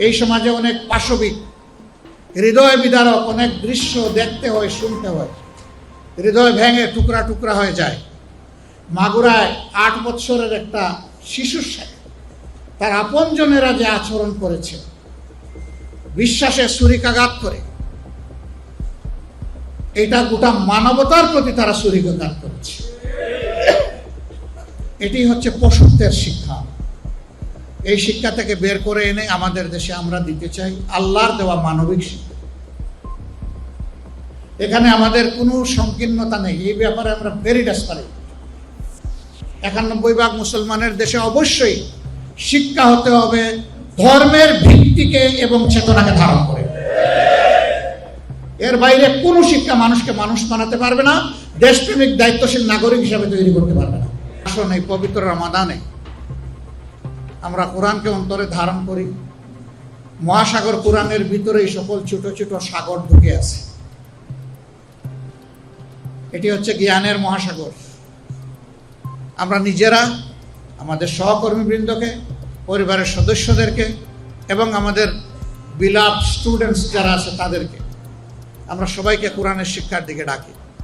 এই সমাজে অনেক পাশবিক, হৃদয় বিদারক অনেক দৃশ্য দেখতে হয়, শুনতে হয়, হৃদয় ভেঙে টুকরা টুকরা হয়ে যায়। মাগুরায় 8 বছরের একটা শিশুর সাথে তার আপনজনেরা যে আচরণ করেছে, বিশ্বাসে ছুরিকাঘাত করে, এটা গোটা মানবতার প্রতি তারা ছুরিকাঘাত করেছে। এটি হচ্ছে পশুত্বের শিক্ষা। এই শিক্ষা থেকে বের করে এনে আমাদের দেশে আমরা দিতে চাই আল্লাহর দেওয়া মানবিক শিক্ষা। এখানে আমাদের কোনো সংকীর্ণতা নেই, এই ব্যাপারে আমরা ভেরি ডেসপারেট। 91 ভাগ মুসলমানের দেশে অবশ্যই শিক্ষা হতে হবে ধর্মের ভিত্তিকে এবং চেতনাকে ধারণ করে। এর বাইরে কোনো শিক্ষা মানুষকে মানুষ বানাতে পারবে না, দেশপ্রেমিক দায়িত্বশীল নাগরিক হিসাবে তৈরি করতে পারবে না। আসুন এই পবিত্র রমাদানে আমরা কোরআনকে অন্তরে ধারণ করি। মহাসাগর কোরআনের ভিতরে এই সকল ছোট ছোট সাগর ঢুকে আছে। এটি হচ্ছে জ্ঞানের মহাসাগর। আমরা নিজেরা আমাদের সহকর্মীবৃন্দকে, পরিবারের সদস্যদেরকে এবং আমাদের বিলাভ স্টুডেন্টস যারা আছে তাদেরকে আমরা সবাইকে কোরআনের শিক্ষার দিকে ডাকি।